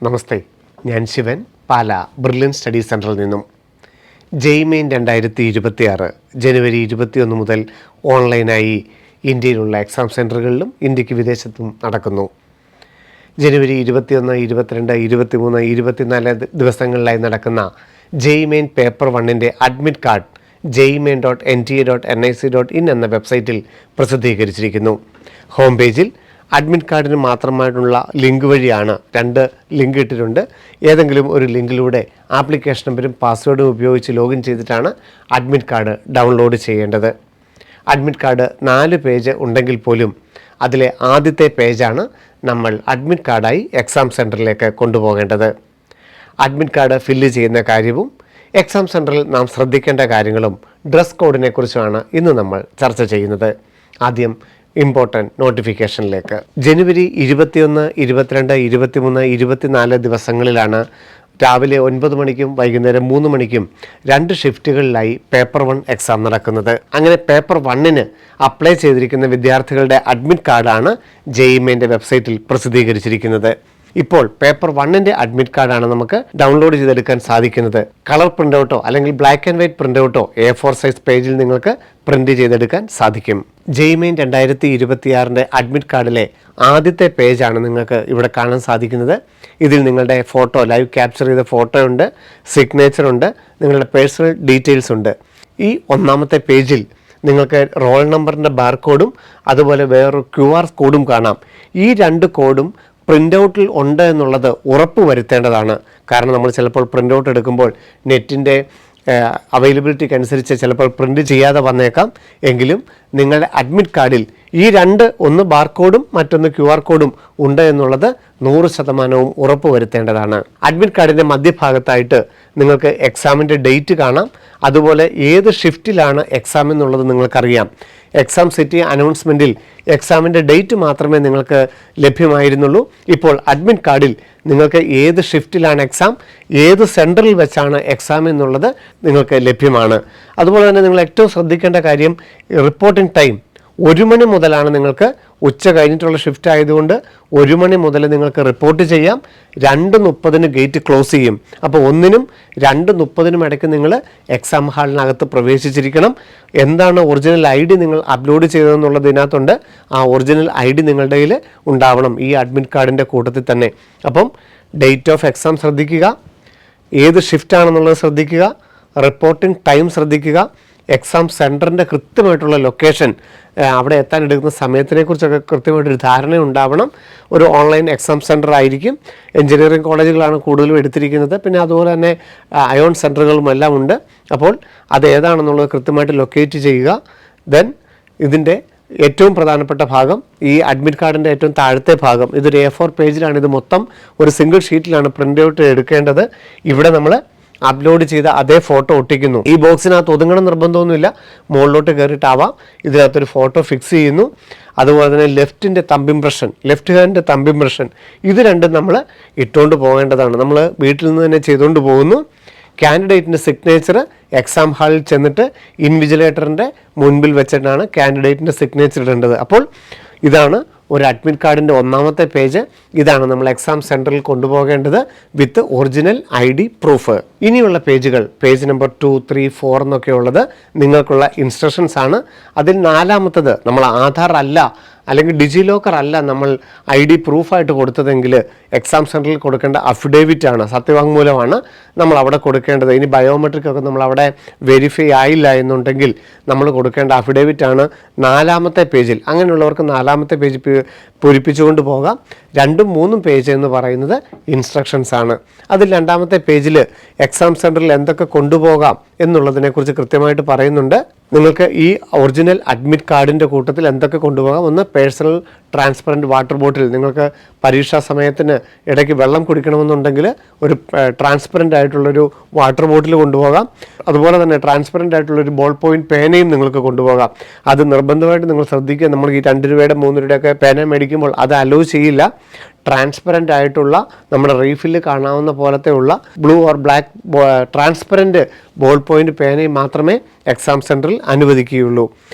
നമസ്തേ, ഞാൻ ശിവൻ, പാല brilliant study സെൻറ്ററിൽ നിന്നും. ജെയ്മെയിൻ 2026 ജനുവരി 21 മുതൽ ഓൺലൈനായി ഇന്ത്യയിലുള്ള എക്സാം സെൻറ്ററുകളിലും ഇന്ത്യക്ക് വിദേശത്തും നടക്കുന്നു. ജനുവരി 21, 22, 23, 24 ദിവസങ്ങളിലായി നടക്കുന്ന ജെയ്മെയിൻ പേപ്പർ 1ൻ്റെ അഡ്മിറ്റ് കാർഡ് jemain.nta.nic.in എന്ന വെബ്സൈറ്റിൽ പ്രസിദ്ധീകരിച്ചിരിക്കുന്നു. ഹോം പേജിൽ അഡ്മിറ്റ് കാർഡിന് മാത്രമായിട്ടുള്ള ലിങ്ക് വഴിയാണ് 2 ലിങ്ക് ഇട്ടിട്ടുണ്ട്. ഏതെങ്കിലും ഒരു ലിങ്കിലൂടെ ആപ്ലിക്കേഷൻ നമ്പറും പാസ്വേഡും ഉപയോഗിച്ച് ലോഗിൻ ചെയ്തിട്ടാണ് അഡ്മിറ്റ് കാർഡ് ഡൗൺലോഡ് ചെയ്യേണ്ടത്. അഡ്മിറ്റ് കാർഡ് 4 പേജ് ഉണ്ടെങ്കിൽ പോലും അതിലെ ആദ്യത്തെ പേജാണ് നമ്മൾ അഡ്മിറ്റ് കാർഡായി എക്സാം സെൻറ്ററിലേക്ക് കൊണ്ടുപോകേണ്ടത്. അഡ്മിറ്റ് കാർഡ് ഫില്ല് ചെയ്യുന്ന കാര്യവും എക്സാം സെൻറ്ററിൽ നാം ശ്രദ്ധിക്കേണ്ട കാര്യങ്ങളും ഡ്രസ് കോഡിനെ കുറിച്ചുമാണ് ഇന്ന് നമ്മൾ ചർച്ച ചെയ്യുന്നത്. ആദ്യം ഇമ്പോർട്ടൻറ്റ് നോട്ടിഫിക്കേഷനിലേക്ക്. ജനുവരി 21, 22, 23, 24 ദിവസങ്ങളിലാണ് രാവിലെ 9 മണിക്കും വൈകുന്നേരം 3 മണിക്കും 2 ഷിഫ്റ്റുകളിലായി പേപ്പർ 1 എക്സാം നടക്കുന്നത്. അങ്ങനെ പേപ്പർ 1ന് അപ്ലൈ ചെയ്തിരിക്കുന്ന വിദ്യാർത്ഥികളുടെ അഡ്മിറ്റ് കാർഡാണ് ജെയ്മെയിൻ്റെ വെബ്സൈറ്റിൽ പ്രസിദ്ധീകരിച്ചിരിക്കുന്നത്. ഇപ്പോൾ പേപ്പർ 1ൻ്റെ അഡ്മിറ്റ് കാർഡാണ് നമുക്ക് ഡൗൺലോഡ് ചെയ്തെടുക്കാൻ സാധിക്കുന്നത്. കളർ പ്രിൻ്റ് ഔട്ടോ അല്ലെങ്കിൽ ബ്ലാക്ക് ആൻഡ് വൈറ്റ് പ്രിൻ്റ് ഔട്ടോ A4 സൈസ് പേജിൽ നിങ്ങൾക്ക് പ്രിൻ്റ് ചെയ്തെടുക്കാൻ സാധിക്കും. ജെയ്മെയിൻ 2026ൻ്റെ അഡ്മിറ്റ് കാർഡിലെ ആദ്യത്തെ പേജാണ് നിങ്ങൾക്ക് ഇവിടെ കാണാൻ സാധിക്കുന്നത്. ഇതിൽ നിങ്ങളുടെ ഫോട്ടോ, ലൈവ് ക്യാപ്ചർ ചെയ്ത ഫോട്ടോ ഉണ്ട്, സിഗ്നേച്ചർ ഉണ്ട്, നിങ്ങളുടെ പേഴ്സണൽ ഡീറ്റെയിൽസ് ഉണ്ട്. ഈ ഒന്നാമത്തെ പേജിൽ നിങ്ങൾക്ക് റോൾ നമ്പറിൻ്റെ ബാർകോഡും അതുപോലെ വേറൊരു QR കോഡും കാണാം. ഈ 2 കോഡും പ്രിൻ്റ് ഔട്ടിൽ ഉണ്ട് എന്നുള്ളത് ഉറപ്പ് വരുത്തേണ്ടതാണ്. കാരണം നമ്മൾ ചിലപ്പോൾ പ്രിൻ്റ് ഔട്ട് എടുക്കുമ്പോൾ നെറ്റിൻ്റെ അവൈലബിലിറ്റിക്ക് അനുസരിച്ച് ചിലപ്പോൾ പ്രിൻ്റ് ചെയ്യാതെ വന്നേക്കാം. എങ്കിലും നിങ്ങളുടെ അഡ്മിറ്റ് കാർഡിൽ ഈ 2, ഒന്ന് ബാർകോഡും മറ്റൊന്ന് QR കോഡും ഉണ്ട് എന്നുള്ളത് 100% ഉറപ്പ് വരുത്തേണ്ടതാണ്. അഡ്മിറ്റ് കാർഡിൻ്റെ മധ്യഭാഗത്തായിട്ട് നിങ്ങൾക്ക് എക്സാമിൻ്റെ ഡേറ്റ് കാണാം. അതുപോലെ ഏത് ഷിഫ്റ്റിലാണ് എക്സാം എന്നുള്ളത് നിങ്ങൾക്കറിയാം. എക്സാം സിറ്റി അനൗൺസ്മെൻറ്റിൽ എക്സാമിൻ്റെ ഡേറ്റ് മാത്രമേ നിങ്ങൾക്ക് ലഭ്യമായിരുന്നുള്ളൂ. ഇപ്പോൾ അഡ്മിറ്റ് കാർഡിൽ നിങ്ങൾക്ക് ഏത് ഷിഫ്റ്റിലാണ് എക്സാം, ഏത് സെൻറ്ററിൽ വെച്ചാണ് എക്സാം എന്നുള്ളത് നിങ്ങൾക്ക് ലഭ്യമാണ്. അതുപോലെ തന്നെ നിങ്ങൾ ഏറ്റവും ശ്രദ്ധിക്കേണ്ട കാര്യം, റിപ്പോർട്ടിംഗ് ടൈം 1 മണി മുതലാണ്. നിങ്ങൾക്ക് ഉച്ച കഴിഞ്ഞിട്ടുള്ള ഷിഫ്റ്റ് ആയതുകൊണ്ട് 1 മണി മുതൽ നിങ്ങൾക്ക് റിപ്പോർട്ട് ചെയ്യാം. 2:30 ഗേറ്റ് ക്ലോസ് ചെയ്യും. അപ്പോൾ 1നും 2:30 ഇടയ്ക്ക് നിങ്ങൾ എക്സാം ഹാളിനകത്ത് പ്രവേശിച്ചിരിക്കണം. എന്താണ് ഒറിജിനൽ ID നിങ്ങൾ അപ്ലോഡ് ചെയ്തതെന്നുള്ളത് ഇതിനകത്തുണ്ട്. ആ ഒറിജിനൽ ID നിങ്ങളുടെ കയ്യിൽ ഉണ്ടാവണം ഈ അഡ്മിറ്റ് കാർഡിൻ്റെ കൂട്ടത്തിൽ തന്നെ. അപ്പം ഡേറ്റ് ഓഫ് എക്സാം ശ്രദ്ധിക്കുക, ഏത് ഷിഫ്റ്റാണെന്നുള്ളത് ശ്രദ്ധിക്കുക, റിപ്പോർട്ടിംഗ് ടൈം ശ്രദ്ധിക്കുക, എക്സാം സെൻറ്ററിൻ്റെ കൃത്യമായിട്ടുള്ള ലൊക്കേഷൻ, അവിടെ എത്താൻ എടുക്കുന്ന സമയത്തിനെ കുറിച്ചൊക്കെ കൃത്യമായിട്ടൊരു ധാരണ ഉണ്ടാവണം. ഒരു ഓൺലൈൻ എക്സാം സെൻറ്റർ ആയിരിക്കും. എഞ്ചിനീയറിംഗ് കോളേജുകളാണ് കൂടുതലും എടുത്തിരിക്കുന്നത്. പിന്നെ അതുപോലെ തന്നെ അയോൺ സെൻറ്ററുകളും എല്ലാം ഉണ്ട്. അപ്പോൾ അത് ഏതാണെന്നുള്ളത് കൃത്യമായിട്ട് ലൊക്കേറ്റ് ചെയ്യുക. ദെൻ ഇതിൻ്റെ ഏറ്റവും പ്രധാനപ്പെട്ട ഭാഗം, ഈ അഡ്മിറ്റ് കാർഡിൻ്റെ ഏറ്റവും താഴത്തെ ഭാഗം, ഇതൊരു A4 പേജിലാണ്. ഇത് മൊത്തം ഒരു സിംഗിൾ ഷീറ്റിലാണ് പ്രിൻ്റ് ഔട്ട് എടുക്കേണ്ടത്. ഇവിടെ നമ്മൾ അപ്ലോഡ് ചെയ്ത അതേ ഫോട്ടോ ഒട്ടിക്കുന്നു. ഈ ബോക്സിനകത്ത് ഒതുങ്ങണം നിർബന്ധമൊന്നുമില്ല, മുകളിലോട്ട് കയറിയിട്ടാവാം. ഇതിനകത്തൊരു ഫോട്ടോ ഫിക്സ് ചെയ്യുന്നു. അതുപോലെ തന്നെ ലെഫ്റ്റ് ഹാൻഡിൻ്റെ തമ്പ് ഇംപ്രഷൻ ഇത് രണ്ടും നമ്മൾ ഇട്ടുകൊണ്ട് പോകേണ്ടതാണ്. നമ്മൾ വീട്ടിൽ നിന്ന് തന്നെ ചെയ്തുകൊണ്ട് പോകുന്നു. കാൻഡിഡേറ്റിൻ്റെ സിഗ്നേച്ചർ എക്സാം ഹാളിൽ ചെന്നിട്ട് ഇൻവിജിലേറ്ററിൻ്റെ മുൻപിൽ വെച്ചിട്ടാണ് കാൻഡിഡേറ്റിൻ്റെ സിഗ്നേച്ചർ ഇടേണ്ടത്. അപ്പോൾ ഇതാണ് ഒരു അഡ്മിറ്റ് കാർഡിൻ്റെ ഒന്നാമത്തെ പേജ്. ഇതാണ് നമ്മൾ എക്സാം സെൻറ്ററിൽ കൊണ്ടുപോകേണ്ടത് വിത്ത് ഒറിജിനൽ ID പ്രൂഫ്. ഇനിയുള്ള പേജുകൾ, പേജ് നമ്പർ 2, 3, 4 എന്നൊക്കെ ഉള്ളത് നിങ്ങൾക്കുള്ള ഇൻസ്ട്രക്ഷൻസ് ആണ്. അതിൽ 4ാമത്തത് നമ്മൾ ആധാർ അല്ല അല്ലെങ്കിൽ ഡിജി ലോക്കർ അല്ല നമ്മൾ ID പ്രൂഫായിട്ട് കൊടുത്തതെങ്കിൽ എക്സാം സെൻറ്ററിൽ കൊടുക്കേണ്ട അഫിഡേവിറ്റ് ആണ്, സത്യവാങ്മൂലമാണ് നമ്മൾ അവിടെ കൊടുക്കേണ്ടത്. ഇനി ബയോമെട്രിക് ഒക്കെ നമ്മൾ അവിടെ വെരിഫൈ ആയില്ല എന്നുണ്ടെങ്കിൽ നമ്മൾ കൊടുക്കേണ്ട അഫിഡേവിറ്റ് ആണ് 4ാമത്തെ പേജിൽ. അങ്ങനെയുള്ളവർക്ക് 4ാമത്തെ പേജ് പൂരിപ്പിച്ചുകൊണ്ട് പോകാം. 2ഉം 3ഉം പേജ് എന്ന് പറയുന്നത് ഇൻസ്ട്രക്ഷൻസ് ആണ്. അതിൽ 2ാമത്തെ പേജിൽ എക്സാം സെൻറ്ററിൽ എന്തൊക്കെ കൊണ്ടുപോകാം എന്നുള്ളതിനെക്കുറിച്ച് കൃത്യമായിട്ട് പറയുന്നുണ്ട്. നിങ്ങൾക്ക് ഈ ഒറിജിനൽ അഡ്മിറ്റ് കാർഡിൻ്റെ കൂട്ടത്തിൽ എന്തൊക്കെ കൊണ്ടുപോകാം. ഒന്ന്, പേഴ്സണൽ ട്രാൻസ്പെറൻറ്റ് വാട്ടർ ബോട്ടിൽ. നിങ്ങൾക്ക് പരീക്ഷാ സമയത്തിന് ഇടയ്ക്ക് വെള്ളം കുടിക്കണമെന്നുണ്ടെങ്കിൽ ഒരു ട്രാൻസ്പെറൻ്റ് ആയിട്ടുള്ളൊരു വാട്ടർ ബോട്ടിൽ കൊണ്ടുപോകാം. അതുപോലെ തന്നെ ട്രാൻസ്പെറൻ്റ് ആയിട്ടുള്ളൊരു ബോൾ പോയിൻറ്റ് പേനയും നിങ്ങൾക്ക് കൊണ്ടുപോകാം. അത് നിർബന്ധമായിട്ട് നിങ്ങൾ ശ്രദ്ധിക്കുക. നമ്മൾ ഈ 2 രൂപയുടെ 3 രൂപയുടെയൊക്കെ പേന മേടിക്കുമ്പോൾ അത് അലോ ചെയ്യില്ല. ട്രാൻസ്പെറൻ്റ് ആയിട്ടുള്ള നമ്മുടെ റീഫില്ല് കാണാവുന്ന പോലത്തെ ഉള്ള blue or black transparent ball point പേനയും മാത്രമേ എക്സാം സെൻറ്ററിൽ അനുവദിക്കുകയുള്ളൂ.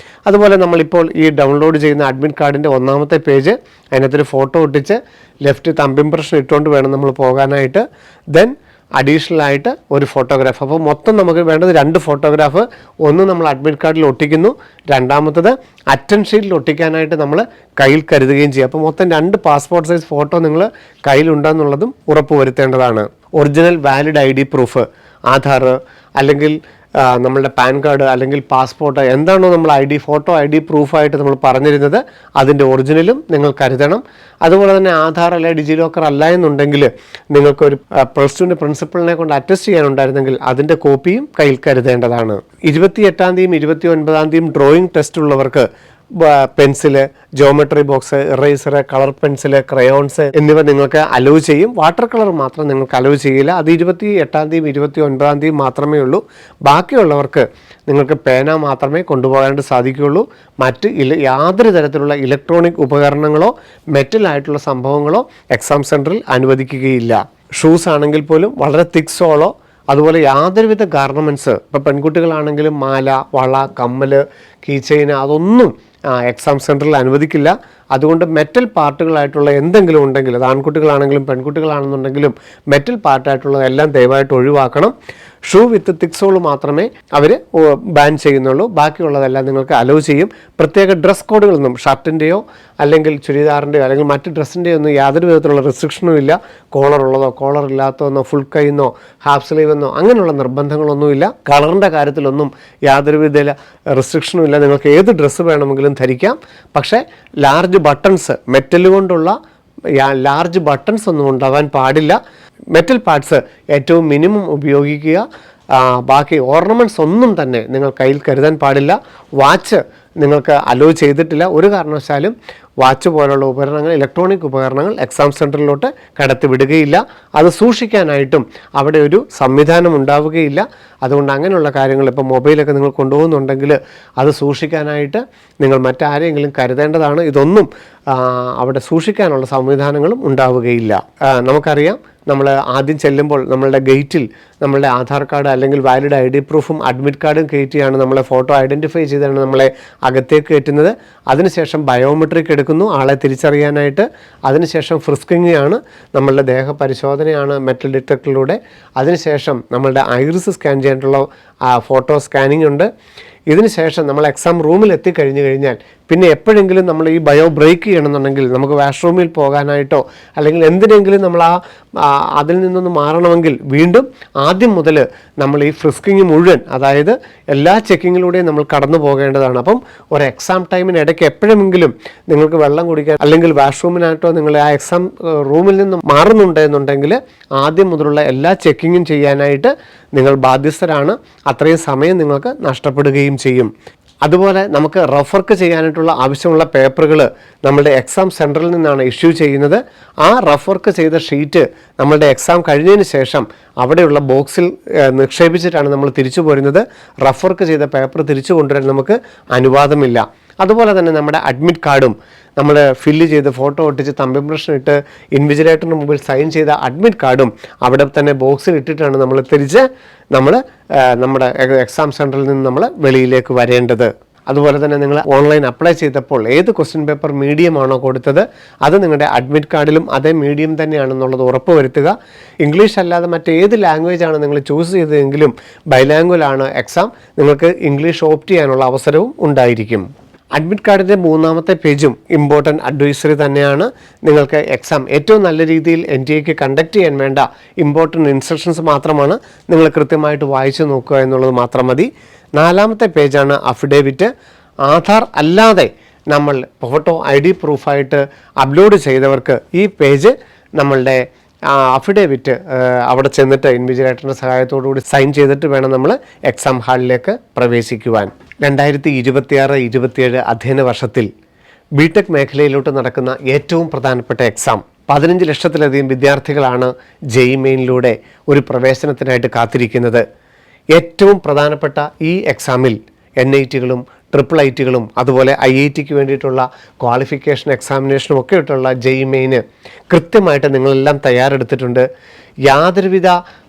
അതുപോലെ നമ്മളിപ്പോൾ ഈ ഡൗൺലോഡ് ചെയ്യുന്ന അഡ്മിറ്റ് കാർഡിൻ്റെ ഒന്നാമത്തെ പേജ് അതിനകത്തൊരു ഫോട്ടോ ഒട്ടിച്ച് ലെഫ്റ്റ് തമ്പ് ഇംപ്രഷൻ ഇട്ടുകൊണ്ട് വേണം നമ്മൾ പോകാനായിട്ട്. ദെൻ അഡീഷണൽ ആയിട്ട് ഒരു ഫോട്ടോഗ്രാഫ്. അപ്പോൾ മൊത്തം നമുക്ക് വേണ്ടത് 2 ഫോട്ടോഗ്രാഫ്. ഒന്ന് നമ്മൾ അഡ്മിറ്റ് കാർഡിൽ ഒട്ടിക്കുന്നു, രണ്ടാമത്തത് അറ്റൻഡ് ഷീറ്റിൽ ഒട്ടിക്കാനായിട്ട് നമ്മൾ കയ്യിൽ കരുതുകയും ചെയ്യും. അപ്പോൾ മൊത്തം 2 പാസ്പോർട്ട് സൈസ് ഫോട്ടോ നിങ്ങൾ കയ്യിലുണ്ടെന്നുള്ളതും ഉറപ്പ് വരുത്തേണ്ടതാണ്. Original valid ID proof, Aadhaar അല്ലെങ്കിൽ നമ്മളുടെ പാൻ കാർഡ് അല്ലെങ്കിൽ പാസ്പോർട്ട് എന്താണോ നമ്മൾ ഫോട്ടോ ID പ്രൂഫായിട്ട് നമ്മൾ പറഞ്ഞിരുന്നത് അതിൻ്റെ ഒറിജിനലും നിങ്ങൾ കരുതണം. അതുപോലെ തന്നെ ആധാർ അല്ലെങ്കിൽ ഡിജി ലോക്കർ അല്ല എന്നുണ്ടെങ്കിൽ നിങ്ങൾക്കൊരു +2 പ്രിൻസിപ്പളിനെ കൊണ്ട് അറ്റസ്റ്റ് ചെയ്യാനുണ്ടായിരുന്നെങ്കിൽ അതിൻ്റെ കോപ്പിയും കയ്യിൽ കരുതേണ്ടതാണ്. 28-ാം തീയതിയും 29-ാം തീയതിയും ഡ്രോയിങ് ടെസ്റ്റ് ഉള്ളവർക്ക് pencil, geometry box, eraser, colour pencil, crayons എന്നിവ നിങ്ങൾക്ക് അലോ ചെയ്യും. വാട്ടർ കളർ മാത്രം നിങ്ങൾക്ക് അലോ ചെയ്യില്ല. അത് 28-ാം തീയതി 29-ാം തീയതി മാത്രമേ ഉള്ളൂ. ബാക്കിയുള്ളവർക്ക് നിങ്ങൾക്ക് പേന മാത്രമേ കൊണ്ടുപോകാനായിട്ട് സാധിക്കുകയുള്ളൂ. മറ്റ് യാതൊരു തരത്തിലുള്ള ഇലക്ട്രോണിക് ഉപകരണങ്ങളോ മെറ്റലായിട്ടുള്ള സംഭവങ്ങളോ എക്സാം സെൻറ്ററിൽ അനുവദിക്കുകയില്ല. ഷൂസ് ആണെങ്കിൽ പോലും വളരെ തിക്ക് സോളോ അതുപോലെ യാതൊരുവിധ ഗാർണമെൻറ്റ്സ്, ഇപ്പോൾ പെൺകുട്ടികളാണെങ്കിലും മാല, വള, കമ്മൽ, കീ ചെയിൻ അതൊന്നും എക്സാം സെൻറ്ററിൽ അനുവദിക്കില്ല. അതുകൊണ്ട് മെറ്റൽ പാർട്ടുകളായിട്ടുള്ള എന്തെങ്കിലും ഉണ്ടെങ്കിൽ, അത് ആൺകുട്ടികളാണെങ്കിലും പെൺകുട്ടികളാണെന്നുണ്ടെങ്കിലും മെറ്റൽ പാർട്ടായിട്ടുള്ളതെല്ലാം ദയവായിട്ട് ഒഴിവാക്കണം. ഷൂ വിത്ത് തിക്ക് സോൾ മാത്രമേ അവർ ബാൻ ചെയ്യുന്നുള്ളൂ. ബാക്കിയുള്ളതെല്ലാം നിങ്ങൾക്ക് അലോ ചെയ്യും. പ്രത്യേക ഡ്രസ് കോഡുകളൊന്നും ഷർട്ടിൻ്റെയോ അല്ലെങ്കിൽ ചുരിദാറിൻ്റെയോ അല്ലെങ്കിൽ മറ്റ് ഡ്രസ്സിൻ്റെയോ ഒന്നും യാതൊരു വിധത്തിലുള്ള റെസ്ട്രിക്ഷനും ഇല്ല. കോളറുള്ളതോ കോളർ ഇല്ലാത്തതെന്നോ ഫുൾ കൈന്നോ ഹാഫ് സ്ലീവെന്നോ അങ്ങനെയുള്ള നിർബന്ധങ്ങളൊന്നുമില്ല. കളറിൻ്റെ കാര്യത്തിലൊന്നും യാതൊരുവിധ റെസ്ട്രിക്ഷനും ഇല്ല. നിങ്ങൾക്ക് ഏത് ഡ്രസ്സ് വേണമെങ്കിലും ധരിക്കാം. പക്ഷേ ലാർജ് ബട്ടൺസ്, മെറ്റൽ കൊണ്ടുള്ള ലാർജ് ബട്ടൺസ് ഒന്നും ഉണ്ടാവാൻ പാടില്ല. മെറ്റൽ പാർട്സ് ഏറ്റവും മിനിമം ഉപയോഗിക്കുക. ബാക്കി ഓർണമെൻറ്റ്സ് ഒന്നും തന്നെ നിങ്ങൾ കയ്യിൽ കരുതാൻ പാടില്ല. വാച്ച് നിങ്ങൾക്ക് അലോ ചെയ്തിട്ടില്ല. ഒരു കാരണവശാലും വാച്ച് പോലുള്ള ഉപകരണങ്ങൾ, ഇലക്ട്രോണിക് ഉപകരണങ്ങൾ എക്സാം സെൻറ്ററിലോട്ട് കടത്തി വിടുകയില്ല. അത് സൂക്ഷിക്കാനായിട്ടും അവിടെ ഒരു സംവിധാനം ഉണ്ടാവുകയില്ല. അതുകൊണ്ട് അങ്ങനെയുള്ള കാര്യങ്ങൾ, ഇപ്പോൾ മൊബൈലൊക്കെ നിങ്ങൾ കൊണ്ടുപോകുന്നുണ്ടെങ്കിൽ അത് സൂക്ഷിക്കാനായിട്ട് നിങ്ങൾ മറ്റാരെങ്കിലും കരുതേണ്ടതാണ്. ഇതൊന്നും അവിടെ സൂക്ഷിക്കാനുള്ള സംവിധാനങ്ങളും ഉണ്ടാവുകയില്ല. നമുക്കറിയാം, നമ്മൾ ആദ്യം ചെല്ലുമ്പോൾ നമ്മളുടെ ഗേറ്റിൽ നമ്മളുടെ ആധാർ കാർഡ് അല്ലെങ്കിൽ വാലിഡ് ID പ്രൂഫും അഡ്മിറ്റ് കാർഡും കയറ്റിയാണ് നമ്മളെ ഫോട്ടോ ഐഡൻറ്റിഫൈ ചെയ്താണ് നമ്മളെ അകത്തേക്ക് കയറ്റുന്നത്. അതിനുശേഷം ബയോമെട്രിക് എടുക്കുന്നു ആളെ തിരിച്ചറിയാനായിട്ട്. അതിനുശേഷം ഫ്രിസ്കിംഗ് ആണ്, നമ്മളുടെ ദേഹപരിശോധനയാണ് മെറ്റൽ ഡിറ്റക്ടറിലൂടെ. അതിനുശേഷം നമ്മളുടെ ഐറിസ് സ്കാൻ ചെയ്യാനുള്ള ഫോട്ടോ സ്കാനിങ് ഉണ്ട്. ഇതിന് ശേഷം നമ്മൾ എക്സാം റൂമിൽ എത്തിക്കഴിഞ്ഞു കഴിഞ്ഞാൽ പിന്നെ എപ്പോഴെങ്കിലും നമ്മൾ ഈ ബയോ ബ്രേക്ക് ചെയ്യണമെന്നുണ്ടെങ്കിൽ, നമുക്ക് വാഷ്റൂമിൽ പോകാനായിട്ടോ അല്ലെങ്കിൽ എന്തിനെങ്കിലും നമ്മൾ അതിൽ നിന്നൊന്ന് മാറണമെങ്കിൽ വീണ്ടും ആദ്യം മുതൽ നമ്മൾ ഈ ഫ്രിസ്കിങ് മുഴുവൻ, അതായത് എല്ലാ ചെക്കിങ്ങിലൂടെയും നമ്മൾ കടന്നു പോകേണ്ടതാണ്. അപ്പം ഒരു എക്സാം ടൈമിന് ഇടയ്ക്ക് എപ്പോഴെങ്കിലും നിങ്ങൾക്ക് വെള്ളം കുടിക്കാൻ അല്ലെങ്കിൽ വാഷ്റൂമിനായിട്ടോ നിങ്ങൾ ആ എക്സാം റൂമിൽ നിന്ന് മാറുന്നുണ്ട് എന്നുണ്ടെങ്കിൽ ആദ്യം മുതലുള്ള എല്ലാ ചെക്കിങ്ങും ചെയ്യാനായിട്ട് നിങ്ങൾ ബാധ്യസ്ഥരാണ്. അത്രയും സമയം നിങ്ങൾക്ക് നഷ്ടപ്പെടുകയും ചെയ്യും. അതുപോലെ നമുക്ക് റഫർക്ക് ചെയ്യാനായിട്ടുള്ള ആവശ്യമുള്ള പേപ്പറുകൾ നമ്മളുടെ എക്സാം സെൻറ്ററിൽ നിന്നാണ് ഇഷ്യൂ ചെയ്യുന്നത്. ആ റഫർക്ക് ചെയ്ത ഷീറ്റ് നമ്മളുടെ എക്സാം കഴിഞ്ഞതിന് ശേഷം അവിടെയുള്ള ബോക്സിൽ നിക്ഷേപിച്ചിട്ടാണ് നമ്മൾ തിരിച്ചു പോരുന്നത്. റഫർക്ക് ചെയ്ത പേപ്പർ തിരിച്ചു കൊണ്ടുവരാൻ നമുക്ക് അനുവാദമില്ല. അതുപോലെ തന്നെ നമ്മുടെ അഡ്മിറ്റ് കാർഡും നമ്മൾ ഫില്ല് ചെയ്ത് ഫോട്ടോ ഒട്ടിച്ച് തമ്പ് ഇംപ്രഷൻ ഇട്ട് ഇൻവിജിലേറ്ററിന് മുമ്പിൽ സൈൻ ചെയ്ത അഡ്മിറ്റ് കാർഡും അവിടെ തന്നെ ബോക്സിൽ ഇട്ടിട്ടാണ് നമ്മൾ തിരിച്ച് നമ്മുടെ എക്സാം സെൻറ്ററിൽ നിന്ന് നമ്മൾ വെളിയിലേക്ക് വരേണ്ടത്. അതുപോലെ തന്നെ നിങ്ങൾ ഓൺലൈൻ അപ്ലൈ ചെയ്തപ്പോൾ ഏത് ക്വസ്റ്റ്യൻ പേപ്പർ മീഡിയം ആണോ കൊടുത്തത് അത് നിങ്ങളുടെ അഡ്മിറ്റ് കാർഡിലും അതേ മീഡിയം തന്നെയാണെന്നുള്ളത് ഉറപ്പ് വരുത്തുക. ഇംഗ്ലീഷ് അല്ലാതെ മറ്റേത് ലാംഗ്വേജ് ആണ് നിങ്ങൾ ചൂസ് ചെയ്തതെങ്കിലും ബൈലാംഗ്വൽ ആണ് എക്സാം, നിങ്ങൾക്ക് ഇംഗ്ലീഷ് ഓപ്റ്റ് ചെയ്യാനുള്ള അവസരവും ഉണ്ടായിരിക്കും. അഡ്മിറ്റ് കാർഡിൻ്റെ 3-ാമത്തെ പേജും ഇമ്പോർട്ടൻ്റ് അഡ്വൈസറി തന്നെയാണ്. നിങ്ങൾക്ക് എക്സാം ഏറ്റവും നല്ല രീതിയിൽ NTA കണ്ടക്ട് ചെയ്യാൻ വേണ്ട ഇമ്പോർട്ടൻ്റ് ഇൻസ്ട്രക്ഷൻസ് മാത്രമാണ്. നിങ്ങൾ കൃത്യമായിട്ട് വായിച്ചു നോക്കുക എന്നുള്ളത് മാത്രം മതി. 4-ാമത്തെ പേജാണ് അഫിഡേവിറ്റ്. ആധാർ അല്ലാതെ നമ്മൾ ഫോട്ടോ ID പ്രൂഫായിട്ട് അപ്ലോഡ് ചെയ്തവർക്ക് ഈ പേജ് നമ്മളുടെ അഫിഡേവിറ്റ് അവിടെ ചെന്നിട്ട് ഇൻവിജിലേറ്ററിൻ്റെ സഹായത്തോടുകൂടി സൈൻ ചെയ്തിട്ട് വേണം നമ്മൾ എക്സാം ഹാളിലേക്ക് പ്രവേശിക്കുവാൻ. 2026-27 അധ്യയന വർഷത്തിൽ BTech മേഖലയിലോട്ട് നടക്കുന്ന ഏറ്റവും പ്രധാനപ്പെട്ട എക്സാം 15 ലക്ഷത്തിലധികം വിദ്യാർത്ഥികളാണ് JEE മെയിനിലൂടെ ഒരു പ്രവേശനത്തിനായിട്ട് കാത്തിരിക്കുന്നത്. ഏറ്റവും പ്രധാനപ്പെട്ട ഈ എക്സാമിൽ NITകളും ട്രിപ്പിൾ ഐറ്റികളും അതുപോലെ IITക്ക് വേണ്ടിയിട്ടുള്ള ക്വാളിഫിക്കേഷൻ എക്സാമിനേഷനും ഒക്കെ ആയിട്ടുള്ള JEE മെയിന് കൃത്യമായിട്ട് നിങ്ങളെല്ലാം തയ്യാറെടുത്തിട്ടുണ്ട്. യാതൊരുവിധ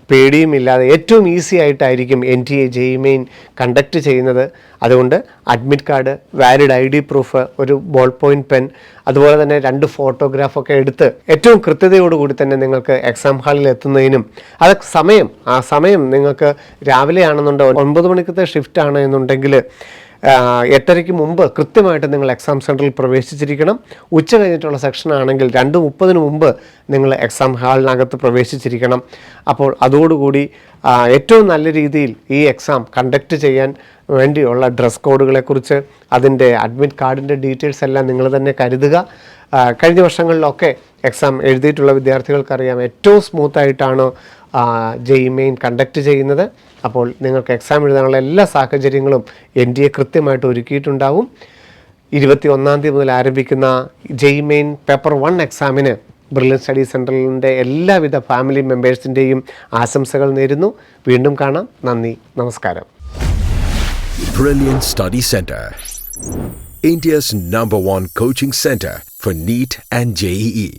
പേടിയുമില്ലാതെ ഏറ്റവും ഈസി ആയിട്ടായിരിക്കും NTA JEE മെയിൻ കണ്ടക്ട് ചെയ്യുന്നത്. അതുകൊണ്ട് admit card, valid ID proof, ഒരു ബോൾ പോയിൻറ്റ് പെൻ, അതുപോലെ തന്നെ 2 ഫോട്ടോഗ്രാഫൊക്കെ എടുത്ത് ഏറ്റവും കൃത്യതയോടുകൂടി തന്നെ നിങ്ങൾക്ക് എക്സാം ഹാളിൽ എത്തുന്നതിനും അതൊക്കെ ആ സമയം നിങ്ങൾക്ക് രാവിലെ ആണെന്നുണ്ടെങ്കിൽ 9 മണിക്കത്തെ ഷിഫ്റ്റ് ആണ് എന്നുണ്ടെങ്കിൽ 8:30 മുമ്പ് കൃത്യമായിട്ട് നിങ്ങൾ എക്സാം സെൻറ്ററിൽ പ്രവേശിച്ചിരിക്കണം. ഉച്ച കഴിഞ്ഞിട്ടുള്ള സെക്ഷൻ ആണെങ്കിൽ 2:30 മുമ്പ് നിങ്ങൾ എക്സാം ഹാളിനകത്ത് പ്രവേശിച്ചിരിക്കണം. അപ്പോൾ അതോടുകൂടി ഏറ്റവും നല്ല രീതിയിൽ ഈ എക്സാം കണ്ടക്ട് ചെയ്യാൻ വേണ്ടിയുള്ള ഡ്രസ് കോഡുകളെക്കുറിച്ച്, അതിൻ്റെ അഡ്മിറ്റ് കാർഡിൻ്റെ ഡീറ്റെയിൽസ് എല്ലാം നിങ്ങൾ തന്നെ കരുതുക. കഴിഞ്ഞ വർഷങ്ങളിലൊക്കെ എക്സാം എഴുതിയിട്ടുള്ള വിദ്യാർത്ഥികൾക്കറിയാം ഏറ്റവും സ്മൂത്തായിട്ടാണ് JEE മെയിൻ കണ്ടക്ട് ചെയ്യുന്നത്. അപ്പോൾ നിങ്ങൾക്ക് എക്സാം എഴുതാനുള്ള എല്ലാ സാഹചര്യങ്ങളും NTA കൃത്യമായിട്ട് ഒരുക്കിയിട്ടുണ്ടാവും. 21-ാം തീയതി മുതൽ ആരംഭിക്കുന്ന JEE മെയിൻ പേപ്പർ 1 എക്സാമിന് ബ്രില്യൻ സ്റ്റഡി സെൻറ്ററിൻ്റെ എല്ലാവിധ ഫാമിലി മെമ്പേഴ്സിൻ്റെയും ആശംസകൾ നേരുന്നു. വീണ്ടും കാണാം. നന്ദി, നമസ്കാരം. Brilliant Study Center, India's #1 coaching center for NEET and JEE.